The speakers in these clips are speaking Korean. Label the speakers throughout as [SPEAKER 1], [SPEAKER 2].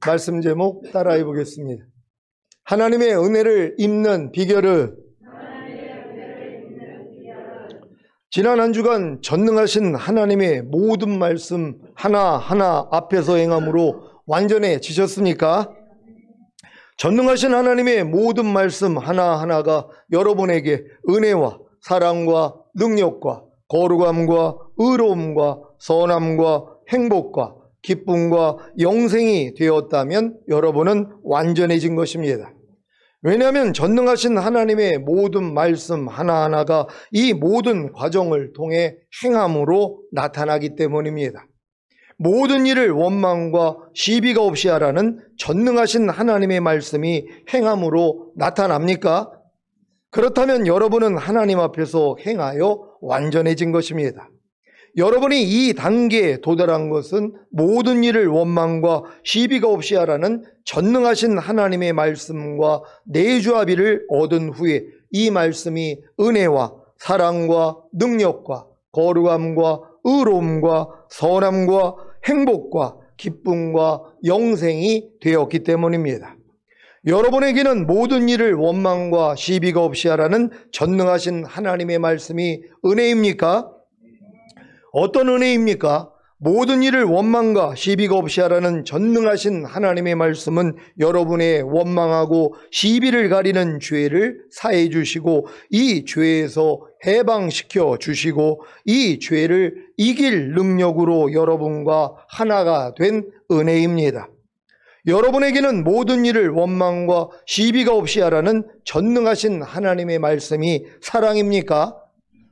[SPEAKER 1] 말씀 제목 따라해 보겠습니다. 하나님의 은혜를 입는 비결은 지난 한 주간 전능하신 하나님의 모든 말씀 하나하나 앞에서 행함으로 완전해지셨습니까? 전능하신 하나님의 모든 말씀 하나하나가 여러분에게 은혜와 사랑과 능력과 거룩함과 의로움과 선함과 행복과 기쁨과 영생이 되었다면 여러분은 완전해진 것입니다. 왜냐하면 전능하신 하나님의 모든 말씀 하나하나가 이 모든 과정을 통해 행함으로 나타나기 때문입니다. 모든 일을 원망과 시비가 없이 하라는 전능하신 하나님의 말씀이 행함으로 나타납니까? 그렇다면 여러분은 하나님 앞에서 행하여 완전해진 것입니다. 여러분이 이 단계에 도달한 것은 모든 일을 원망과 시비가 없이 하라는 전능하신 하나님의 말씀과 내주합의를 얻은 후에 이 말씀이 은혜와 사랑과 능력과 거룩함과 의로움과 선함과 행복과 기쁨과 영생이 되었기 때문입니다. 여러분에게는 모든 일을 원망과 시비가 없이 하라는 전능하신 하나님의 말씀이 은혜입니까? 어떤 은혜입니까? 모든 일을 원망과 시비가 없이 하라는 전능하신 하나님의 말씀은 여러분의 원망하고 시비를 가리는 죄를 사해 주시고 이 죄에서 해방시켜 주시고 이 죄를 이길 능력으로 여러분과 하나가 된 은혜입니다. 여러분에게는 모든 일을 원망과 시비가 없이 하라는 전능하신 하나님의 말씀이 사랑입니까?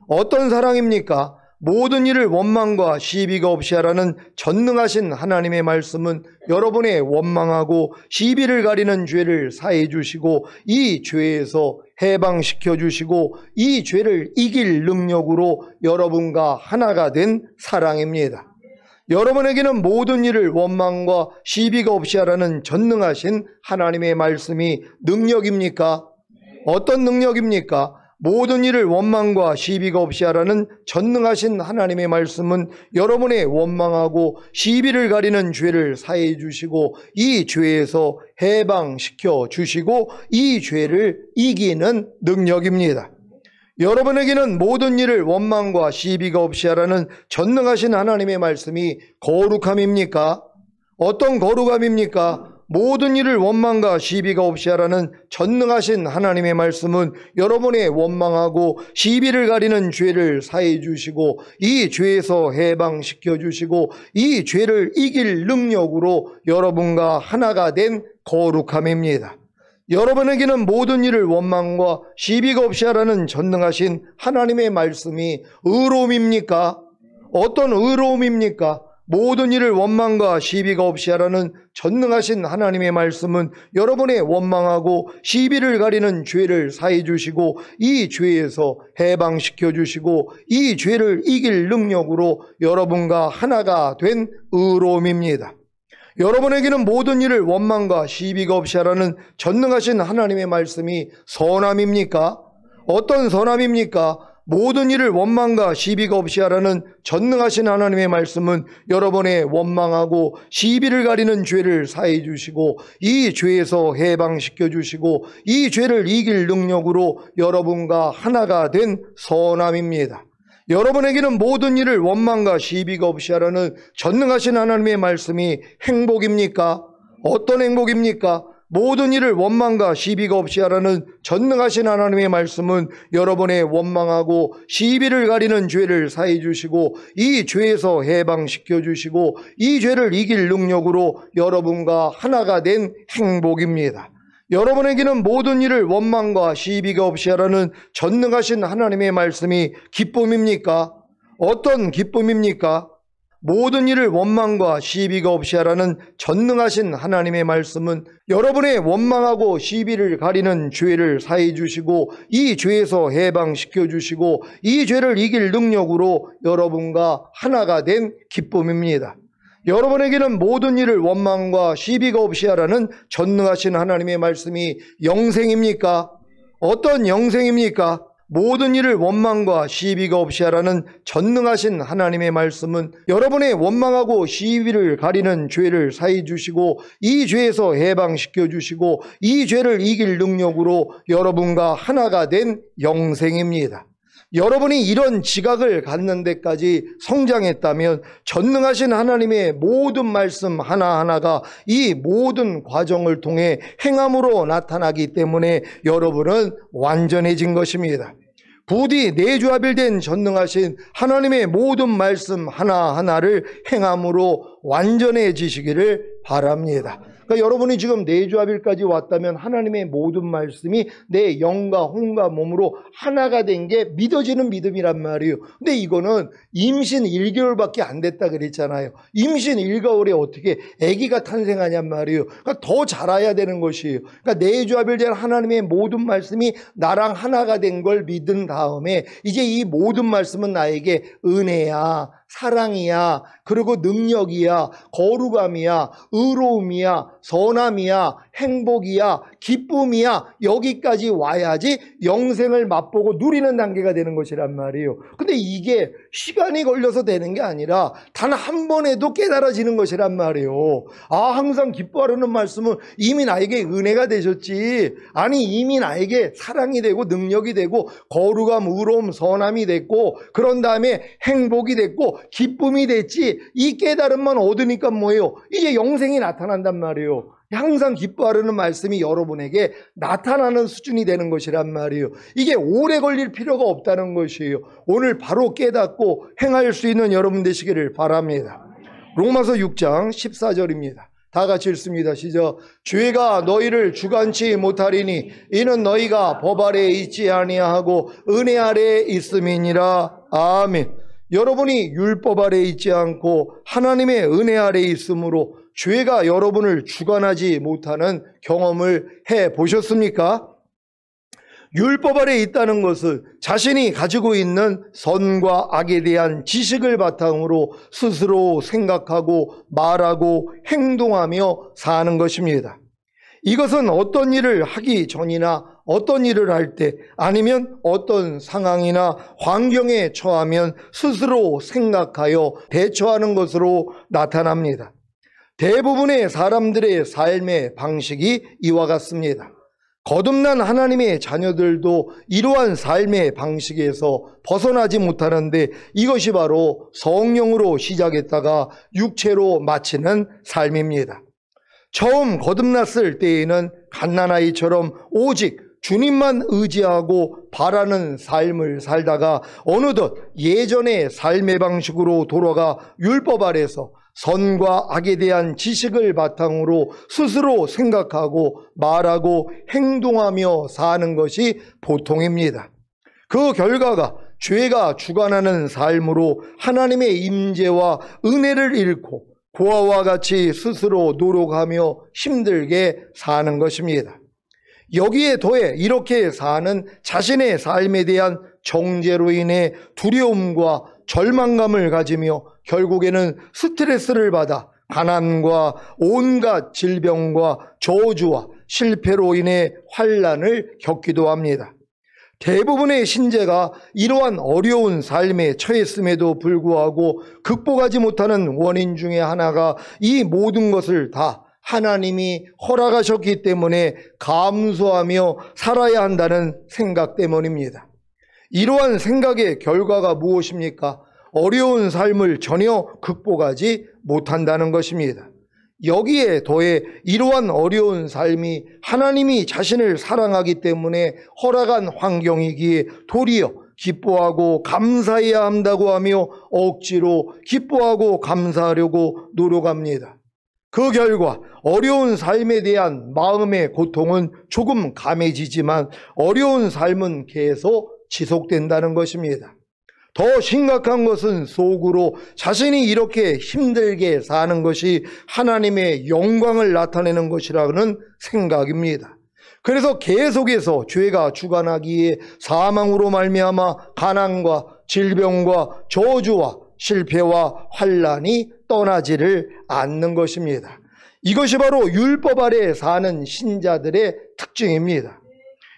[SPEAKER 1] 어떤 사랑입니까? 모든 일을 원망과 시비가 없이 하라는 전능하신 하나님의 말씀은 여러분의 원망하고 시비를 가리는 죄를 사해 주시고 이 죄에서 해방시켜 주시고 이 죄를 이길 능력으로 여러분과 하나가 된 사랑입니다. 여러분에게는 모든 일을 원망과 시비가 없이 하라는 전능하신 하나님의 말씀이 능력입니까? 어떤 능력입니까? 모든 일을 원망과 시비가 없이 하라는 전능하신 하나님의 말씀은 여러분의 원망하고 시비를 가리는 죄를 사해 주시고 이 죄에서 해방시켜 주시고 이 죄를 이기는 능력입니다. 여러분에게는 모든 일을 원망과 시비가 없이 하라는 전능하신 하나님의 말씀이 거룩함입니까? 어떤 거룩함입니까? 모든 일을 원망과 시비가 없이 하라는 전능하신 하나님의 말씀은 여러분의 원망하고 시비를 가리는 죄를 사해 주시고 이 죄에서 해방시켜 주시고 이 죄를 이길 능력으로 여러분과 하나가 된 거룩함입니다. 여러분에게는 모든 일을 원망과 시비가 없이 하라는 전능하신 하나님의 말씀이 의로움입니까? 어떤 의로움입니까? 모든 일을 원망과 시비가 없이 하라는 전능하신 하나님의 말씀은 여러분의 원망하고 시비를 가리는 죄를 사해 주시고 이 죄에서 해방시켜 주시고 이 죄를 이길 능력으로 여러분과 하나가 된 의로움입니다. 여러분에게는 모든 일을 원망과 시비가 없이 하라는 전능하신 하나님의 말씀이 선함입니까? 어떤 선함입니까? 모든 일을 원망과 시비가 없이 하라는 전능하신 하나님의 말씀은 여러분의 원망하고 시비를 가리는 죄를 사해 주시고 이 죄에서 해방시켜 주시고 이 죄를 이길 능력으로 여러분과 하나가 된 선함입니다. 여러분에게는 모든 일을 원망과 시비가 없이 하라는 전능하신 하나님의 말씀이 행복입니까? 어떤 행복입니까? 모든 일을 원망과 시비가 없이 하라는 전능하신 하나님의 말씀은 여러분의 원망하고 시비를 가리는 죄를 사해 주시고 이 죄에서 해방시켜 주시고 이 죄를 이길 능력으로 여러분과 하나가 된 행복입니다. 여러분에게는 모든 일을 원망과 시비가 없이 하라는 전능하신 하나님의 말씀이 기쁨입니까? 어떤 기쁨입니까? 모든 일을 원망과 시비가 없이 하라는 전능하신 하나님의 말씀은 여러분의 원망하고 시비를 가리는 죄를 사해 주시고 이 죄에서 해방시켜 주시고 이 죄를 이길 능력으로 여러분과 하나가 된 기쁨입니다. 여러분에게는 모든 일을 원망과 시비가 없이 하라는 전능하신 하나님의 말씀이 영생입니까? 어떤 영생입니까? 모든 일을 원망과 시비가 없이 하라는 전능하신 하나님의 말씀은 여러분의 원망하고 시비를 가리는 죄를 사해 주시고 이 죄에서 해방시켜 주시고 이 죄를 이길 능력으로 여러분과 하나가 된 영생입니다. 여러분이 이런 지각을 갖는 데까지 성장했다면 전능하신 하나님의 모든 말씀 하나하나가 이 모든 과정을 통해 행함으로 나타나기 때문에 여러분은 완전해진 것입니다. 부디 내주합일된 전능하신 하나님의 모든 말씀 하나하나를 행함으로 완전해지시기를 바랍니다. 그러니까 여러분이 지금 내주합일까지 왔다면 하나님의 모든 말씀이 내 영과 혼과 몸으로 하나가 된 게 믿어지는 믿음이란 말이에요. 근데 이거는 임신 1개월밖에 안 됐다 그랬잖아요. 임신 1개월에 어떻게 아기가 탄생하냔 말이에요. 그러니까 더 자라야 되는 것이에요. 그러니까 내주합일된 하나님의 모든 말씀이 나랑 하나가 된 걸 믿은 다음에 이제 이 모든 말씀은 나에게 은혜야, 사랑이야, 그리고 능력이야, 거룩함이야, 의로움이야, 선함이야, 행복이야, 기쁨이야, 여기까지 와야지 영생을 맛보고 누리는 단계가 되는 것이란 말이에요. 근데 이게 시간이 걸려서 되는 게 아니라 단 한 번에도 깨달아지는 것이란 말이에요. 항상 기뻐하라는 말씀은 이미 나에게 은혜가 되셨지, 아니 이미 나에게 사랑이 되고 능력이 되고 거룩함, 의로움, 선함이 됐고 그런 다음에 행복이 됐고 기쁨이 됐지, 이 깨달음만 얻으니까 뭐예요? 이제 영생이 나타난단 말이에요. 항상 기뻐하라는 말씀이 여러분에게 나타나는 수준이 되는 것이란 말이에요. 이게 오래 걸릴 필요가 없다는 것이에요. 오늘 바로 깨닫고 행할 수 있는 여러분 되시기를 바랍니다. 로마서 6장 14절입니다. 다 같이 읽습니다. 시작. 죄가 너희를 주관치 못하리니 이는 너희가 법 아래에 있지 아니하고 은혜 아래에 있음이니라. 아멘. 여러분이 율법 아래에 있지 않고 하나님의 은혜 아래에 있으므로 죄가 여러분을 주관하지 못하는 경험을 해보셨습니까? 율법 아래에 있다는 것은 자신이 가지고 있는 선과 악에 대한 지식을 바탕으로 스스로 생각하고 말하고 행동하며 사는 것입니다. 이것은 어떤 일을 하기 전이나 어떤 일을 할 때 아니면 어떤 상황이나 환경에 처하면 스스로 생각하여 대처하는 것으로 나타납니다. 대부분의 사람들의 삶의 방식이 이와 같습니다. 거듭난 하나님의 자녀들도 이러한 삶의 방식에서 벗어나지 못하는데 이것이 바로 성령으로 시작했다가 육체로 마치는 삶입니다. 처음 거듭났을 때에는 갓난아이처럼 오직 주님만 의지하고 바라는 삶을 살다가 어느덧 예전의 삶의 방식으로 돌아가 율법 아래서 선과 악에 대한 지식을 바탕으로 스스로 생각하고 말하고 행동하며 사는 것이 보통입니다. 그 결과가 죄가 주관하는 삶으로 하나님의 임재와 은혜를 잃고 고아와 같이 스스로 노력하며 힘들게 사는 것입니다. 여기에 더해 이렇게 사는 자신의 삶에 대한 정죄로 인해 두려움과 절망감을 가지며 결국에는 스트레스를 받아 가난과 온갖 질병과 저주와 실패로 인해 환난을 겪기도 합니다. 대부분의 신자가 이러한 어려운 삶에 처했음에도 불구하고 극복하지 못하는 원인 중에 하나가 이 모든 것을 다 하나님이 허락하셨기 때문에 감수하며 살아야 한다는 생각 때문입니다. 이러한 생각의 결과가 무엇입니까? 어려운 삶을 전혀 극복하지 못한다는 것입니다. 여기에 더해 이러한 어려운 삶이 하나님이 자신을 사랑하기 때문에 허락한 환경이기에 도리어 기뻐하고 감사해야 한다고 하며 억지로 기뻐하고 감사하려고 노력합니다. 그 결과 어려운 삶에 대한 마음의 고통은 조금 감해지지만 어려운 삶은 계속 지속된다는 것입니다. 더 심각한 것은 속으로 자신이 이렇게 힘들게 사는 것이 하나님의 영광을 나타내는 것이라는 생각입니다. 그래서 계속해서 죄가 주관하기에 사망으로 말미암아 가난과 질병과 저주와 실패와 환난이 떠나지를 않는 것입니다. 이것이 바로 율법 아래 사는 신자들의 특징입니다.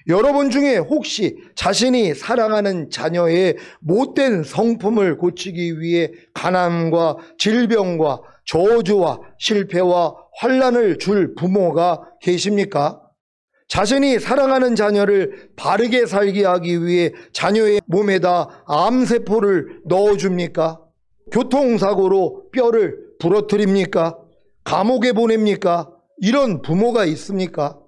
[SPEAKER 1] 여러분 중에 혹시 자신이 사랑하는 자녀의 못된 성품을 고치기 위해 가난과 질병과 저주와 실패와 환난을 줄 부모가 계십니까? 자신이 사랑하는 자녀를 바르게 살게 하기 위해 자녀의 몸에다 암세포를 넣어줍니까? 교통사고로 뼈를 부러뜨립니까? 감옥에 보냅니까? 이런 부모가 있습니까?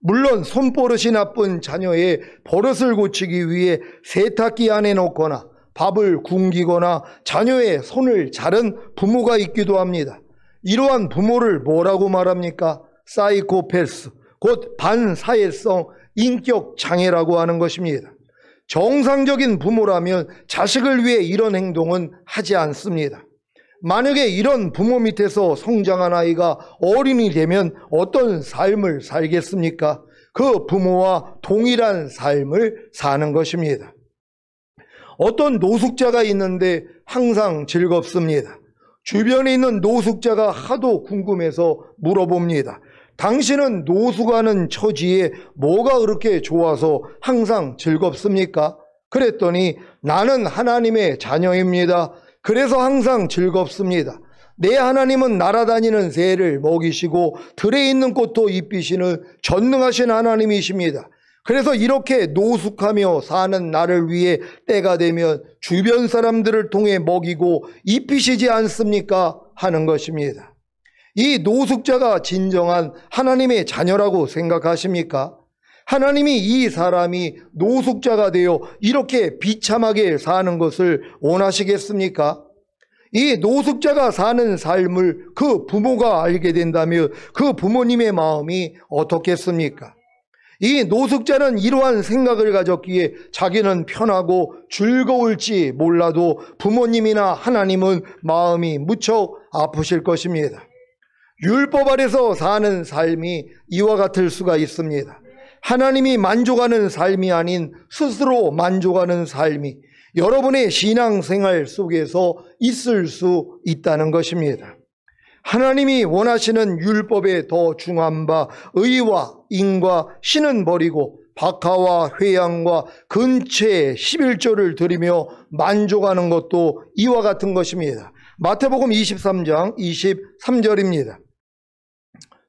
[SPEAKER 1] 물론 손버릇이 나쁜 자녀의 버릇을 고치기 위해 세탁기 안에 넣거나 밥을 굶기거나 자녀의 손을 자른 부모가 있기도 합니다. 이러한 부모를 뭐라고 말합니까? 사이코패스, 곧 반사회성 인격 장애라고 하는 것입니다. 정상적인 부모라면 자식을 위해 이런 행동은 하지 않습니다. 만약에 이런 부모 밑에서 성장한 아이가 어린이 되면 어떤 삶을 살겠습니까? 그 부모와 동일한 삶을 사는 것입니다. 어떤 노숙자가 있는데 항상 즐겁습니다. 주변에 있는 노숙자가 하도 궁금해서 물어봅니다. 당신은 노숙하는 처지에 뭐가 그렇게 좋아서 항상 즐겁습니까? 그랬더니 나는 하나님의 자녀입니다. 그래서 항상 즐겁습니다. 내 하나님은 날아다니는 새를 먹이시고 들에 있는 꽃도 입히시는 전능하신 하나님이십니다. 그래서 이렇게 노숙하며 사는 나를 위해 때가 되면 주변 사람들을 통해 먹이고 입히시지 않습니까? 하는 것입니다. 이 노숙자가 진정한 하나님의 자녀라고 생각하십니까? 하나님이 이 사람이 노숙자가 되어 이렇게 비참하게 사는 것을 원하시겠습니까? 이 노숙자가 사는 삶을 그 부모가 알게 된다면 그 부모님의 마음이 어떻겠습니까? 이 노숙자는 이러한 생각을 가졌기에 자기는 편하고 즐거울지 몰라도 부모님이나 하나님은 마음이 무척 아프실 것입니다. 율법 아래서 사는 삶이 이와 같을 수가 있습니다. 하나님이 만족하는 삶이 아닌 스스로 만족하는 삶이 여러분의 신앙생활 속에서 있을 수 있다는 것입니다. 하나님이 원하시는 율법에 더 중한 바 의와 인과 신은 버리고 박하와 회양과 근체의 11조를 드리며 만족하는 것도 이와 같은 것입니다. 마태복음 23장 23절입니다.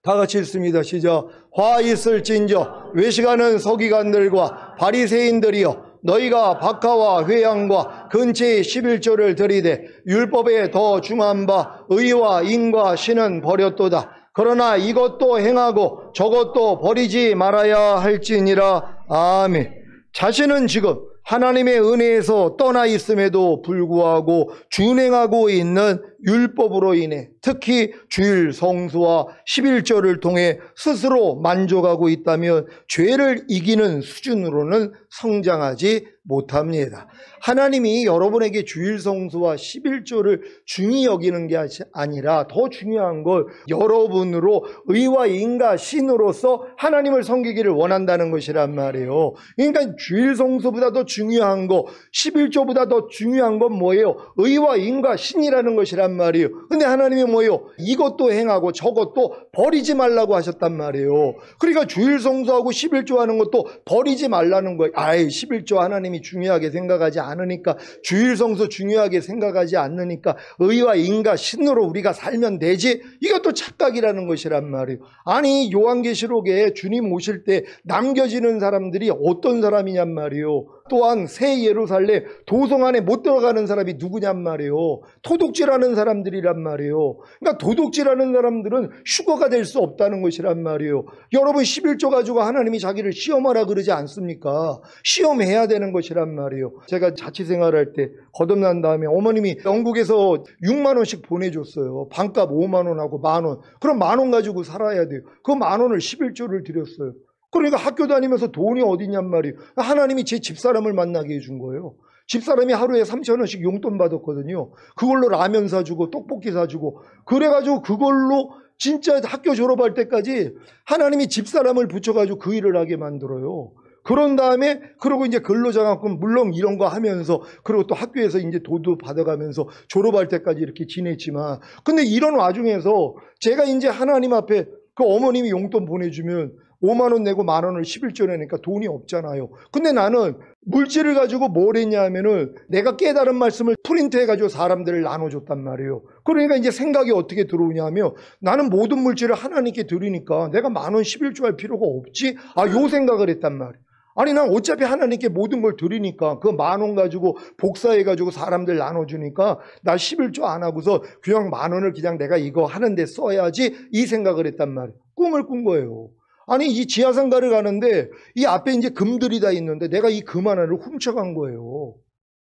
[SPEAKER 1] 다 같이 읽습니다. 시작. 화 있을진저 외식하는 서기관들과 바리새인들이여 너희가 박하와 회양과 근체의 11조를 드리되 율법에 더 중한 바 의와 인과 신은 버렸도다. 그러나 이것도 행하고 저것도 버리지 말아야 할지니라. 아멘. 자신은 지금 하나님의 은혜에서 떠나 있음에도 불구하고 준행하고 있는 율법으로 인해 특히 주일 성수와 11조를 통해 스스로 만족하고 있다면 죄를 이기는 수준으로는 성장하지 못합니다. 하나님이 여러분에게 주일 성수와 11조를 중히 여기는 게 아니라 더 중요한 건 여러분으로 의와 인과 신으로서 하나님을 섬기기를 원한다는 것이란 말이에요. 그러니까 주일 성수보다 더 중요한 거, 11조보다 더 중요한 건 뭐예요? 의와 인과 신이라는 것이란 말이에요. 근데 하나님이 뭐예요? 이것도 행하고 저것도 버리지 말라고 하셨단 말이에요. 그러니까 주일 성수하고 11조 하는 것도 버리지 말라는 거예요. 11조 하나님이 중요하게 생각하지 않으니까, 주일 성수 중요하게 생각하지 않으니까 의와 인과 신으로 우리가 살면 되지, 이것도 착각이라는 것이란 말이에요. 아니 요한계시록에 주님 오실 때 남겨지는 사람들이 어떤 사람이냔 말이에요. 또한 새 예루살렘 도성 안에 못 들어가는 사람이 누구냔 말이에요. 도둑질하는 사람들이란 말이에요. 그러니까 도둑질하는 사람들은 휴거가 될 수 없다는 것이란 말이에요. 여러분 11조 가지고 하나님이 자기를 시험하라 그러지 않습니까? 시험해야 되는 것이란 말이에요. 제가 자취생활할 때 거듭난 다음에 어머님이 영국에서 6만 원씩 보내줬어요. 반값 5만 원하고 만 원. 그럼 만 원 가지고 살아야 돼요. 그 만 원을 11조를 드렸어요. 그러니까 학교 다니면서 돈이 어디냔 말이에요. 하나님이 제 집사람을 만나게 해준 거예요. 집사람이 하루에 3,000원씩 용돈 받았거든요. 그걸로 라면 사주고 떡볶이 사주고 그래가지고 그걸로 진짜 학교 졸업할 때까지 하나님이 집사람을 붙여가지고 그 일을 하게 만들어요. 그런 다음에 그러고 이제 근로장학금 물론 이런 거 하면서 그리고 또 학교에서 이제 도도 받아가면서 졸업할 때까지 이렇게 지냈지만, 근데 이런 와중에서 제가 이제 하나님 앞에 그 어머님이 용돈 보내주면 5만 원 내고 1만 원을 11조 내니까 돈이 없잖아요. 근데 나는 물질을 가지고 뭘 했냐 하면은 내가 깨달은 말씀을 프린트해가지고 사람들을 나눠줬단 말이에요. 그러니까 이제 생각이 어떻게 들어오냐 하면 나는 모든 물질을 하나님께 드리니까 내가 1만 원 11조 할 필요가 없지? 요 생각을 했단 말이에요. 아니 난 어차피 하나님께 모든 걸 드리니까 그 1만 원 가지고 복사해가지고 사람들 나눠주니까 나 11조 안 하고서 그냥 1만 원을 그냥 내가 이거 하는데 써야지 이 생각을 했단 말이에요. 꿈을 꾼 거예요. 아니 이 지하상가를 가는데 이 앞에 이제 금들이 다 있는데 내가 이 금 하나를 훔쳐간 거예요.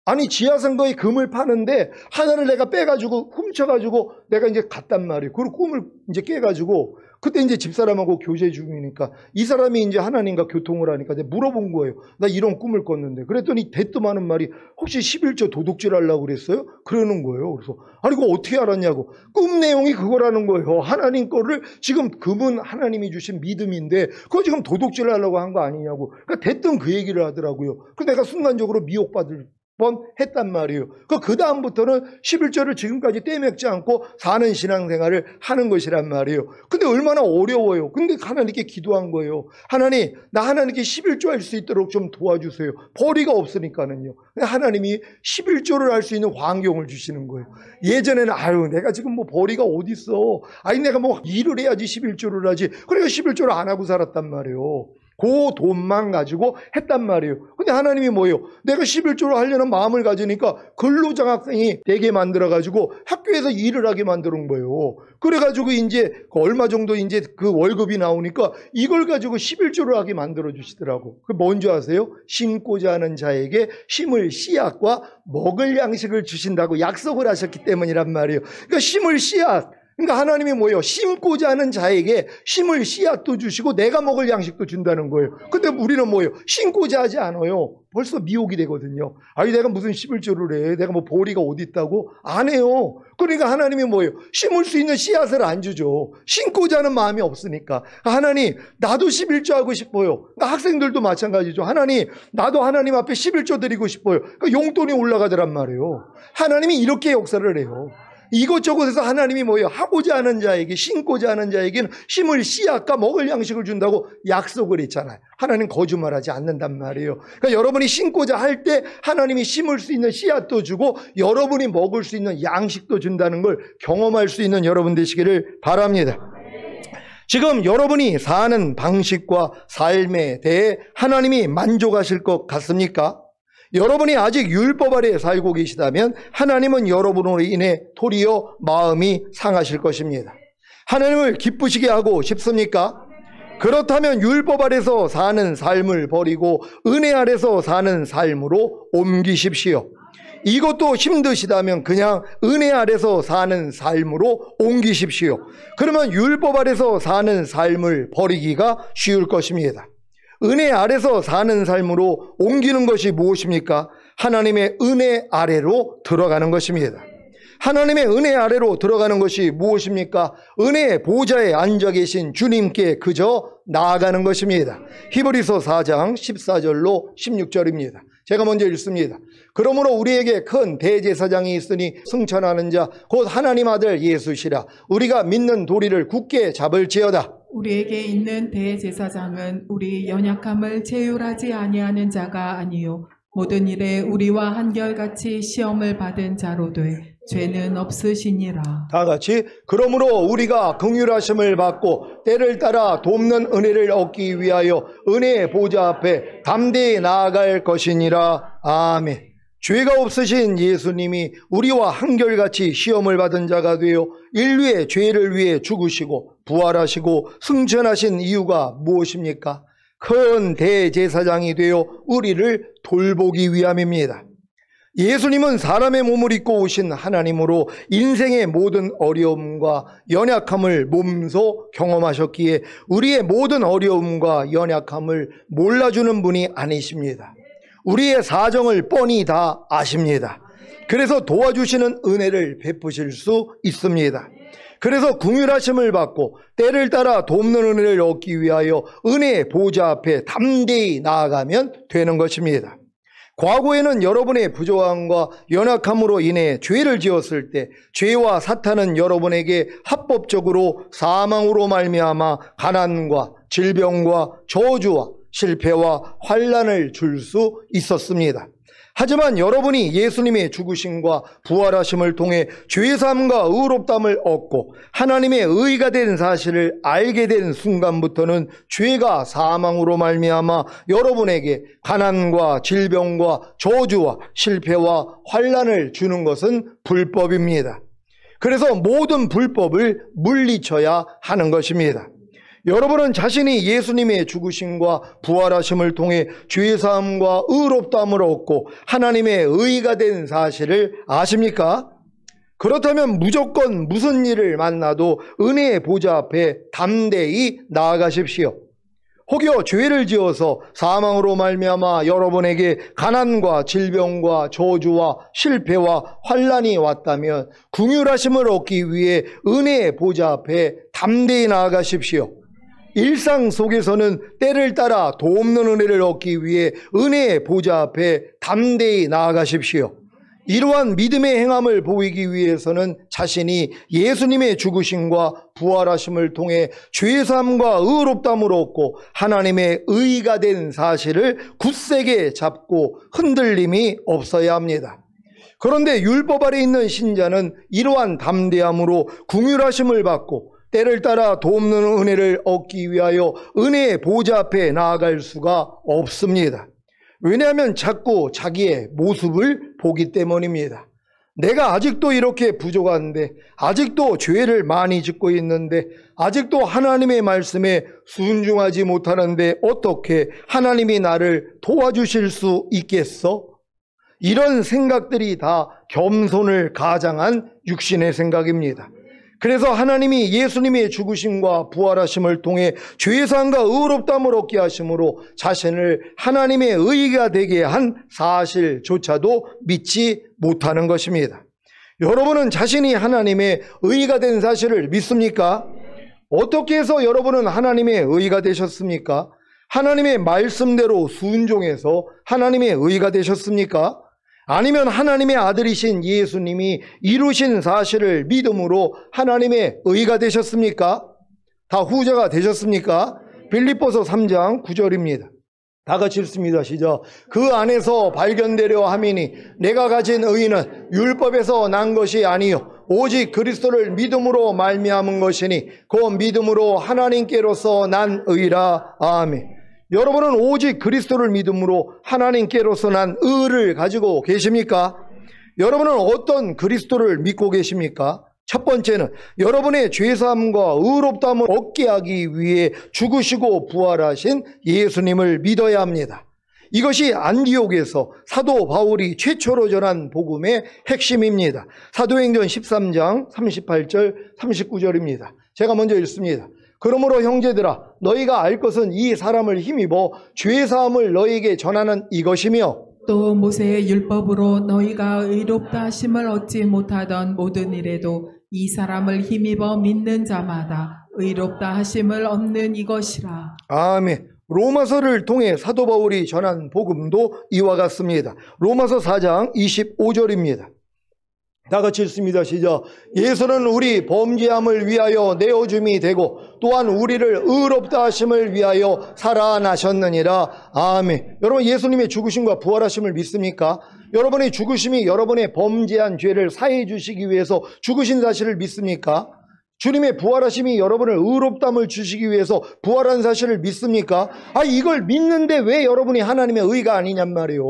[SPEAKER 1] 아니 지하상가에 금을 파는데 하나를 내가 빼가지고 훔쳐가지고 내가 이제 갔단 말이에요. 그리고 꿈을 이제 깨가지고 그때 이제 집사람하고 교제 중이니까 이 사람이 이제 하나님과 교통을 하니까 내가 물어본 거예요. 나 이런 꿈을 꿨는데. 그랬더니 대뜸 하는 말이 혹시 11조 도둑질 하려고 그랬어요? 그러는 거예요. 그래서 아니 그거 어떻게 알았냐고. 꿈 내용이 그거라는 거예요. 하나님 거를 지금 금은 하나님이 주신 믿음인데 그거 지금 도둑질 하려고 한 거 아니냐고. 그러니까 대뜸 그 얘기를 하더라고요. 그래서 내가 순간적으로 미혹받을 했단 말이에요. 그 다음부터는 11조를 지금까지 떼맥지 않고 사는 신앙생활을 하는 것이란 말이에요. 근데 얼마나 어려워요. 근데 하나님께 기도한 거예요. 하나님, 나 하나님께 11조 할 수 있도록 좀 도와주세요. 벌이가 없으니까는요. 하나님이 11조를 할 수 있는 환경을 주시는 거예요. 예전에는 내가 지금 뭐 벌이가 어딨어. 내가 뭐 일을 해야지 11조를 하지. 그러니까 11조를 안 하고 살았단 말이에요. 그 돈만 가지고 했단 말이에요. 근데 하나님이 뭐예요? 내가 11조를 하려는 마음을 가지니까 근로장학생이 되게 만들어가지고 학교에서 일을 하게 만드는 거예요. 그래가지고 이제 얼마 정도 이제 그 월급이 나오니까 이걸 가지고 11조를 하게 만들어 주시더라고. 그 뭔지 아세요? 심고자 하는 자에게 심을 씨앗과 먹을 양식을 주신다고 약속을 하셨기 때문이란 말이에요. 그러니까 심을 씨앗. 그러니까 하나님이 뭐예요? 심고자 하는 자에게 심을 씨앗도 주시고 내가 먹을 양식도 준다는 거예요. 근데 우리는 뭐예요? 심고자 하지 않아요. 벌써 미혹이 되거든요. 내가 무슨 11조를 해? 내가 뭐 보리가 어디 있다고? 안 해요. 그러니까 하나님이 뭐예요? 심을 수 있는 씨앗을 안 주죠. 심고자 하는 마음이 없으니까. 하나님, 나도 11조 하고 싶어요. 그러니까 학생들도 마찬가지죠. 하나님, 나도 하나님 앞에 11조 드리고 싶어요. 그러니까 용돈이 올라가더란 말이에요. 하나님이 이렇게 역사를 해요. 이것저것에서 하나님이 뭐예요? 하고자 하는 자에게, 심고자 하는 자에게는 심을 씨앗과 먹을 양식을 준다고 약속을 했잖아요. 하나님 거짓말하지 않는단 말이에요. 그러니까 여러분이 심고자 할 때 하나님이 심을 수 있는 씨앗도 주고 여러분이 먹을 수 있는 양식도 준다는 걸 경험할 수 있는 여러분 되시기를 바랍니다. 지금 여러분이 사는 방식과 삶에 대해 하나님이 만족하실 것 같습니까? 여러분이 아직 율법 아래 살고 계시다면 하나님은 여러분으로 인해 도리어 마음이 상하실 것입니다. 하나님을 기쁘시게 하고 싶습니까? 그렇다면 율법 아래서 사는 삶을 버리고 은혜 아래서 사는 삶으로 옮기십시오. 이것도 힘드시다면 그냥 은혜 아래서 사는 삶으로 옮기십시오. 그러면 율법 아래서 사는 삶을 버리기가 쉬울 것입니다. 은혜 아래서 사는 삶으로 옮기는 것이 무엇입니까? 하나님의 은혜 아래로 들어가는 것입니다. 하나님의 은혜 아래로 들어가는 것이 무엇입니까? 은혜의 보좌에 앉아 계신 주님께 그저 나아가는 것입니다. 히브리서 4장 14절로 16절입니다. 제가 먼저 읽습니다. 그러므로 우리에게 큰 대제사장이 있으니 승천하는 자 곧 하나님 아들 예수시라. 우리가 믿는 도리를 굳게 잡을지어다.
[SPEAKER 2] 우리에게 있는 대제사장은 우리 연약함을 체휼하지 아니하는 자가 아니요 모든 일에 우리와 한결같이 시험을 받은 자로 돼 죄는 없으시니라.
[SPEAKER 1] 다 같이 그러므로 우리가 긍휼하심을 받고 때를 따라 돕는 은혜를 얻기 위하여 은혜의 보좌 앞에 담대히 나아갈 것이니라. 아멘. 죄가 없으신 예수님이 우리와 한결같이 시험을 받은 자가 되어 인류의 죄를 위해 죽으시고 부활하시고 승천하신 이유가 무엇입니까? 큰 대제사장이 되어 우리를 돌보기 위함입니다. 예수님은 사람의 몸을 입고 오신 하나님으로 인생의 모든 어려움과 연약함을 몸소 경험하셨기에 우리의 모든 어려움과 연약함을 몰라주는 분이 아니십니다. 우리의 사정을 뻔히 다 아십니다. 그래서 도와주시는 은혜를 베푸실 수 있습니다. 그래서 긍휼하심을 받고 때를 따라 돕는 은혜를 얻기 위하여 은혜의 보좌 앞에 담대히 나아가면 되는 것입니다. 과거에는 여러분의 부조함과 연약함으로 인해 죄를 지었을 때 죄와 사탄은 여러분에게 합법적으로 사망으로 말미암아 가난과 질병과 저주와 실패와 환난을 줄 수 있었습니다. 하지만 여러분이 예수님의 죽으심과 부활하심을 통해 죄사함과 의롭다함을 얻고 하나님의 의가 된 사실을 알게 된 순간부터는 죄가 사망으로 말미암아 여러분에게 가난과 질병과 저주와 실패와 환난을 주는 것은 불법입니다. 그래서 모든 불법을 물리쳐야 하는 것입니다. 여러분은 자신이 예수님의 죽으심과 부활하심을 통해 죄사함과 의롭다함을 얻고 하나님의 의가 된 사실을 아십니까? 그렇다면 무조건 무슨 일을 만나도 은혜의 보좌 앞에 담대히 나아가십시오. 혹여 죄를 지어서 사망으로 말미암아 여러분에게 가난과 질병과 저주와 실패와 환난이 왔다면 긍휼하심을 얻기 위해 은혜의 보좌 앞에 담대히 나아가십시오. 일상 속에서는 때를 따라 도없는 은혜를 얻기 위해 은혜의 보좌 앞에 담대히 나아가십시오. 이러한 믿음의 행함을 보이기 위해서는 자신이 예수님의 죽으심과 부활하심을 통해 죄사함과 의롭다함을 얻고 하나님의 의가 된 사실을 굳세게 잡고 흔들림이 없어야 합니다. 그런데 율법 아래 있는 신자는 이러한 담대함으로 긍휼하심을 받고 때를 따라 도없는 은혜를 얻기 위하여 은혜의 보좌 앞에 나아갈 수가 없습니다. 왜냐하면 자꾸 자기의 모습을 보기 때문입니다. 내가 아직도 이렇게 부족한데, 아직도 죄를 많이 짓고 있는데, 아직도 하나님의 말씀에 순종하지 못하는데 어떻게 하나님이 나를 도와주실 수 있겠어? 이런 생각들이 다 겸손을 가장한 육신의 생각입니다. 그래서 하나님이 예수님의 죽으심과 부활하심을 통해 죄사함과 의롭다함을 얻게 하심으로 자신을 하나님의 의가 되게 한 사실조차도 믿지 못하는 것입니다. 여러분은 자신이 하나님의 의가 된 사실을 믿습니까? 어떻게 해서 여러분은 하나님의 의가 되셨습니까? 하나님의 말씀대로 순종해서 하나님의 의가 되셨습니까? 아니면 하나님의 아들이신 예수님이 이루신 사실을 믿음으로 하나님의 의가 되셨습니까? 다 후자가 되셨습니까? 빌립보서 3장 9절입니다. 다 같이 읽습니다. 시작. 그 안에서 발견되려 함이니 내가 가진 의는 율법에서 난 것이 아니요 오직 그리스도를 믿음으로 말미암은 것이니 그 믿음으로 하나님께로서 난 의라. 아멘. 여러분은 오직 그리스도를 믿음으로 하나님께로서 난 의를 가지고 계십니까? 여러분은 어떤 그리스도를 믿고 계십니까? 첫 번째는 여러분의 죄사함과 의롭다함을 얻게 하기 위해 죽으시고 부활하신 예수님을 믿어야 합니다. 이것이 안디옥에서 사도 바울이 최초로 전한 복음의 핵심입니다. 사도행전 13장 38절 39절입니다. 제가 먼저 읽습니다. 그러므로 형제들아 너희가 알 것은 이 사람을 힘입어 죄사함을 너희에게 전하는 이것이며
[SPEAKER 2] 또 모세의 율법으로 너희가 의롭다 하심을 얻지 못하던 모든 일에도 이 사람을 힘입어 믿는 자마다 의롭다 하심을 얻는 이것이라. 아멘.
[SPEAKER 1] 로마서를 통해 사도 바울이 전한 복음도 이와 같습니다. 로마서 4장 25절입니다. 다 같이 읽습니다. 시작. 예수는 우리 범죄함을 위하여 내어줌이 되고 또한 우리를 의롭다 하심을 위하여 살아나셨느니라. 아멘. 여러분 예수님의 죽으심과 부활하심을 믿습니까? 여러분의 죽으심이 여러분의 범죄한 죄를 사해 주시기 위해서 죽으신 사실을 믿습니까? 주님의 부활하심이 여러분을 의롭다함을 주시기 위해서 부활한 사실을 믿습니까? 이걸 믿는데 왜 여러분이 하나님의 의가 아니냔 말이에요.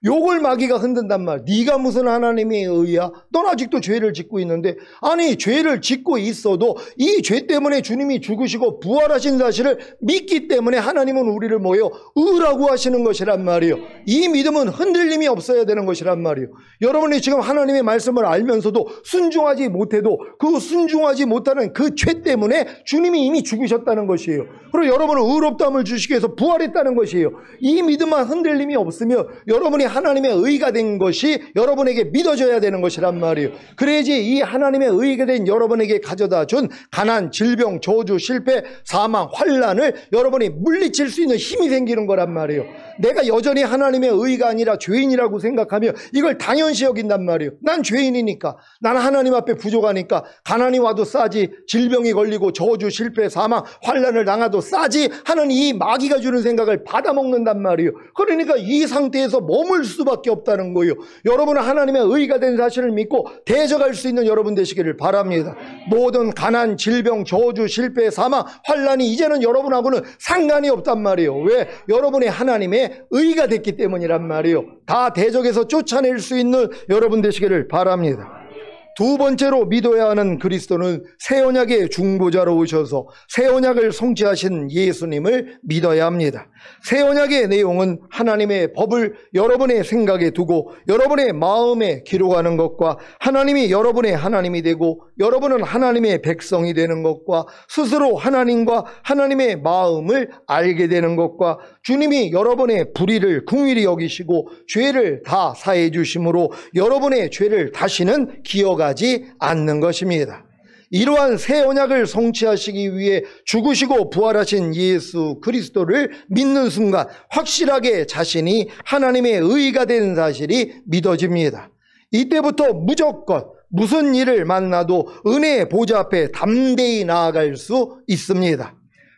[SPEAKER 1] 욕을 마귀가 흔든단 말. 네가 무슨 하나님의 의야? 넌 아직도 죄를 짓고 있는데. 아니 죄를 짓고 있어도 이 죄 때문에 주님이 죽으시고 부활하신 사실을 믿기 때문에 하나님은 우리를 뭐예요? 의라고 하시는 것이란 말이에요. 이 믿음은 흔들림이 없어야 되는 것이란 말이에요. 여러분이 지금 하나님의 말씀을 알면서도 순종하지 못해도 그 순종하지 못하는 그 죄 때문에 주님이 이미 죽으셨다는 것이에요. 그리고 여러분은 의롭다함을 주시기 위해서 부활했다는 것이에요. 이 믿음만 흔들림이 없으며 여러분이 하나님의 의가 된 것이 여러분에게 믿어져야 되는 것이란 말이에요. 그래야지 이 하나님의 의가 된 여러분에게 가져다 준 가난, 질병, 저주, 실패, 사망, 환난을 여러분이 물리칠 수 있는 힘이 생기는 거란 말이에요. 내가 여전히 하나님의 의가 아니라 죄인이라고 생각하며 이걸 당연시 여긴단 말이에요. 난 죄인이니까, 나는 하나님 앞에 부족하니까 가난이 와도 싸지 싸지, 질병이 걸리고 저주, 실패, 사망, 환난을 당하도 싸지 하는 이 마귀가 주는 생각을 받아먹는단 말이에요. 그러니까 이 상태에서 머물 수밖에 없다는 거예요. 여러분은 하나님의 의가 된 사실을 믿고 대적할 수 있는 여러분 되시기를 바랍니다. 모든 가난, 질병, 저주, 실패, 사망, 환난이 이제는 여러분하고는 상관이 없단 말이에요. 왜? 여러분이 하나님의 의가 됐기 때문이란 말이에요. 다 대적에서 쫓아낼 수 있는 여러분 되시기를 바랍니다. 두 번째로 믿어야 하는 그리스도는 새 언약의 중보자로 오셔서 새 언약을 성취하신 예수님을 믿어야 합니다. 새 언약의 내용은 하나님의 법을 여러분의 생각에 두고 여러분의 마음에 기록하는 것과 하나님이 여러분의 하나님이 되고 여러분은 하나님의 백성이 되는 것과 스스로 하나님과 하나님의 마음을 알게 되는 것과 주님이 여러분의 불의를 긍휼히 여기시고 죄를 다 사해 주심으로 여러분의 죄를 다시는 기억하지 않는 것입니다. 이러한 새 언약을 성취하시기 위해 죽으시고 부활하신 예수 그리스도를 믿는 순간 확실하게 자신이 하나님의 의가 된 사실이 믿어집니다. 이때부터 무조건 무슨 일을 만나도 은혜의 보좌 앞에 담대히 나아갈 수 있습니다.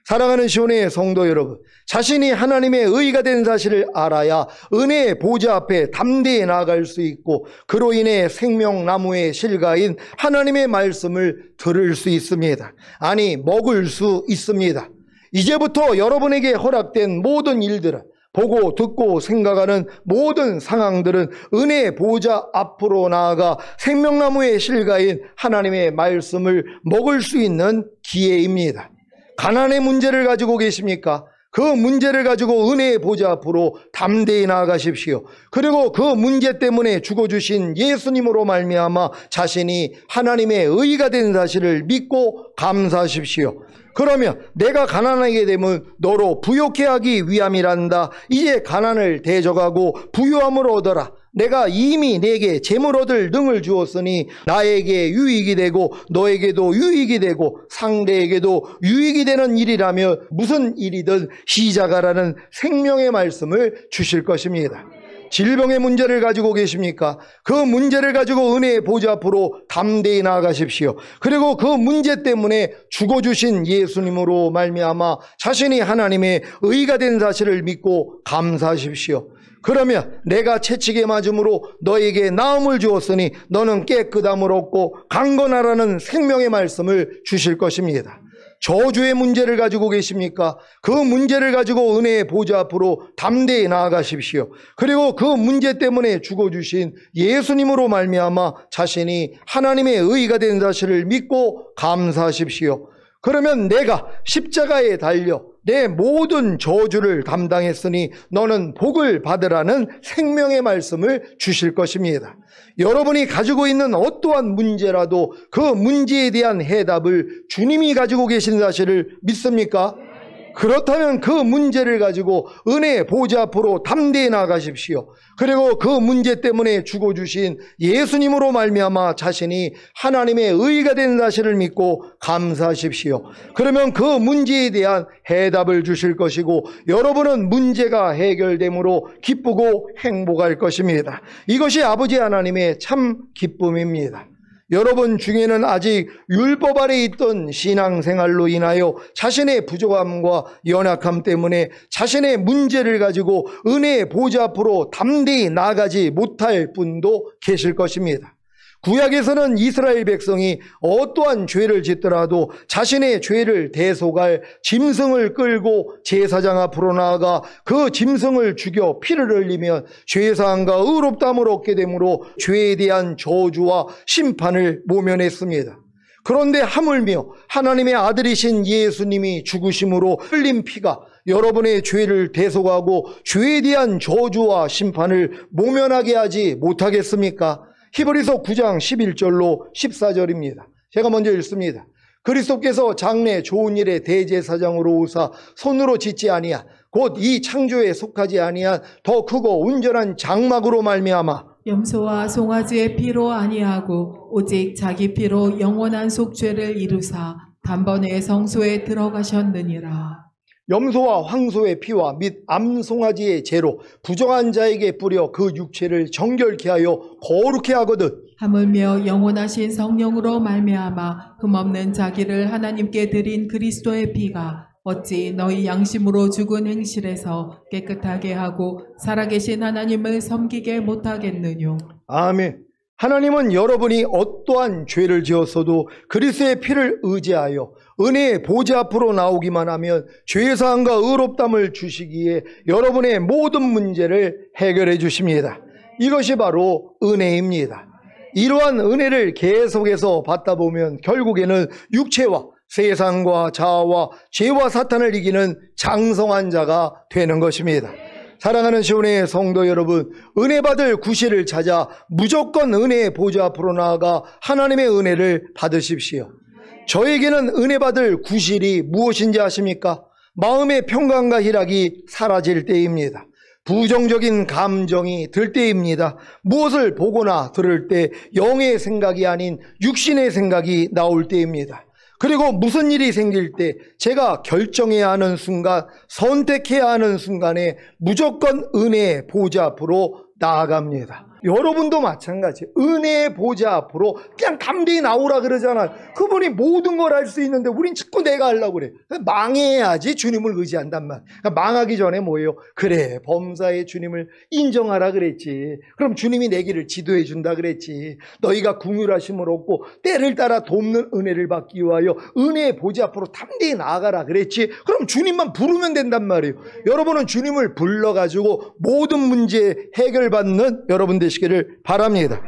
[SPEAKER 1] 사랑하는 시온의 성도 여러분, 자신이 하나님의 의가 된 사실을 알아야 은혜의 보좌 앞에 담대히 나아갈 수 있고 그로 인해 생명나무의 실과인 하나님의 말씀을 들을 수 있습니다. 아니, 먹을 수 있습니다. 이제부터 여러분에게 허락된 모든 일들은, 보고 듣고 생각하는 모든 상황들은 은혜의 보좌 앞으로 나아가 생명나무의 실과인 하나님의 말씀을 먹을 수 있는 기회입니다. 가난의 문제를 가지고 계십니까? 그 문제를 가지고 은혜의 보좌 앞으로 담대히 나아가십시오. 그리고 그 문제 때문에 죽어주신 예수님으로 말미암아 자신이 하나님의 의가 된 사실을 믿고 감사하십시오. 그러면 내가 가난하게 되면 너로 부욕해 하기 위함이란다. 이제 가난을 대적하고 부유함을 얻어라. 내가 이미 내게 재물 얻을 능을 주었으니 나에게 유익이 되고 너에게도 유익이 되고 상대에게도 유익이 되는 일이라며 무슨 일이든 시작하라는 생명의 말씀을 주실 것입니다. 질병의 문제를 가지고 계십니까? 그 문제를 가지고 은혜의 보좌 앞으로 담대히 나아가십시오. 그리고 그 문제 때문에 죽어주신 예수님으로 말미암아 자신이 하나님의 의가 된 사실을 믿고 감사하십시오. 그러면 내가 채찍에 맞음으로 너에게 나음을 주었으니 너는 깨끗함을 얻고 강건하라는 생명의 말씀을 주실 것입니다. 저주의 문제를 가지고 계십니까? 그 문제를 가지고 은혜의 보좌 앞으로 담대히 나아가십시오. 그리고 그 문제 때문에 죽어주신 예수님으로 말미암아 자신이 하나님의 의가 된 사실을 믿고 감사하십시오. 그러면 내가 십자가에 달려 내 모든 저주를 담당했으니 너는 복을 받으라는 생명의 말씀을 주실 것입니다. 여러분이 가지고 있는 어떠한 문제라도 그 문제에 대한 해답을 주님이 가지고 계신 사실을 믿습니까? 그렇다면 그 문제를 가지고 은혜의 보좌 앞으로 담대히 나아가십시오. 그리고 그 문제 때문에 죽어주신 예수님으로 말미암아 자신이 하나님의 의가 된 사실을 믿고 감사하십시오. 그러면 그 문제에 대한 해답을 주실 것이고 여러분은 문제가 해결됨으로 기쁘고 행복할 것입니다. 이것이 아버지 하나님의 참 기쁨입니다. 여러분 중에는 아직 율법 아래 있던 신앙생활로 인하여 자신의 부족함과 연약함 때문에 자신의 문제를 가지고 은혜의 보좌 앞으로 담대히 나아가지 못할 분도 계실 것입니다. 구약에서는 이스라엘 백성이 어떠한 죄를 짓더라도 자신의 죄를 대속할 짐승을 끌고 제사장 앞으로 나아가 그 짐승을 죽여 피를 흘리면 죄사함과 의롭다함을 얻게 되므로 죄에 대한 저주와 심판을 모면했습니다. 그런데 하물며 하나님의 아들이신 예수님이 죽으심으로 흘린 피가 여러분의 죄를 대속하고 죄에 대한 저주와 심판을 모면하게 하지 못하겠습니까? 히브리서 9장 11절로 14절입니다. 제가 먼저 읽습니다. 그리스도께서 장래 좋은 일의 대제사장으로 오사 손으로 짓지 아니하 곧 이 창조에 속하지 아니한 더 크고 온전한 장막으로 말미암아
[SPEAKER 2] 염소와 송아지의 피로 아니하고 오직 자기 피로 영원한 속죄를 이루사 단번에 성소에 들어가셨느니라.
[SPEAKER 1] 염소와 황소의 피와 및 암송아지의 재로 부정한 자에게 뿌려 그 육체를 정결케 하여 거룩케 하거든
[SPEAKER 2] 하물며 영원하신 성령으로 말미암아 흠없는 자기를 하나님께 드린 그리스도의 피가 어찌 너희 양심으로 죽은 행실에서 깨끗하게 하고 살아계신 하나님을 섬기게 못하겠느뇨.
[SPEAKER 1] 아멘. 하나님은 여러분이 어떠한 죄를 지었어도 그리스도의 피를 의지하여 은혜의 보좌 앞으로 나오기만 하면 죄사함과 의롭담을 주시기에 여러분의 모든 문제를 해결해 주십니다. 이것이 바로 은혜입니다. 이러한 은혜를 계속해서 받다 보면 결국에는 육체와 세상과 자아와 죄와 사탄을 이기는 장성한 자가 되는 것입니다. 사랑하는 시온의 성도 여러분, 은혜 받을 구실을 찾아 무조건 은혜의 보좌 앞으로 나아가 하나님의 은혜를 받으십시오. 저에게는 은혜 받을 구실이 무엇인지 아십니까? 마음의 평강과 희락이 사라질 때입니다. 부정적인 감정이 들 때입니다. 무엇을 보거나 들을 때 영의 생각이 아닌 육신의 생각이 나올 때입니다. 그리고 무슨 일이 생길 때 제가 결정해야 하는 순간, 선택해야 하는 순간에 무조건 은혜의 보좌 앞으로 나아갑니다. 여러분도 마찬가지. 은혜의 보좌 앞으로 그냥 담대히 나오라 그러잖아요. 그분이 모든 걸 할 수 있는데 우린 자꾸 내가 하려고 그래. 망해야지 주님을 의지한단 말. 그러니까 망하기 전에 뭐예요? 그래, 범사의 주님을 인정하라 그랬지. 그럼 주님이 내 길을 지도해 준다 그랬지. 너희가 긍휼하심을 얻고 때를 따라 돕는 은혜를 받기 위하여 은혜의 보좌 앞으로 담대히 나아가라 그랬지. 그럼 주님만 부르면 된단 말이에요. 여러분은 주님을 불러가지고 모든 문제 해결받는 여러분 되시기를 바랍니다.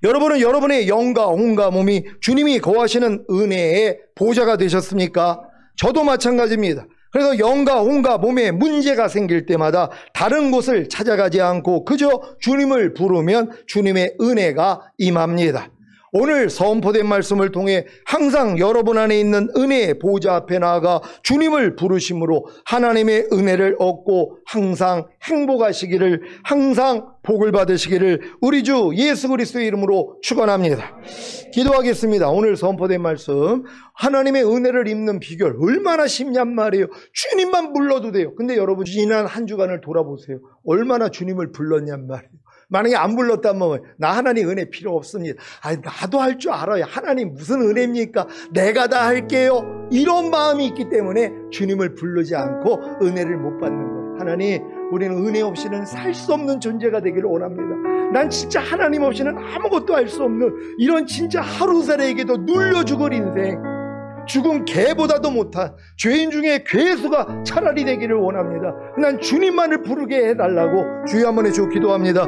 [SPEAKER 1] 여러분은 여러분의 영과 혼과 몸이 주님이 거하시는 은혜의 보좌가 되셨습니까? 저도 마찬가지입니다. 그래서 영과 혼과 몸에 문제가 생길 때마다 다른 곳을 찾아가지 않고 그저 주님을 부르면 주님의 은혜가 임합니다. 오늘 선포된 말씀을 통해 항상 여러분 안에 있는 은혜의 보좌 앞에 나아가 주님을 부르심으로 하나님의 은혜를 얻고 항상 행복하시기를, 항상 복을 받으시기를 우리 주 예수 그리스도의 이름으로 축원합니다. 기도하겠습니다. 오늘 선포된 말씀, 하나님의 은혜를 입는 비결 얼마나 쉽냔 말이에요. 주님만 불러도 돼요. 근데 여러분 지난 한 주간을 돌아보세요. 얼마나 주님을 불렀냔 말이에요. 만약에 안 불렀다면 나 하나님 은혜 필요 없습니다. 아니, 나도 할 줄 알아요. 하나님 무슨 은혜입니까? 내가 다 할게요. 이런 마음이 있기 때문에 주님을 부르지 않고 은혜를 못 받는 거예요. 하나님, 우리는 은혜 없이는 살 수 없는 존재가 되기를 원합니다. 난 진짜 하나님 없이는 아무것도 할 수 없는 이런 진짜 하루살이에게도 눌려 죽을 인생, 죽은 개보다도 못한 죄인 중에 괴수가 차라리 되기를 원합니다. 난 주님만을 부르게 해달라고 주여 한번 해주고 기도합니다.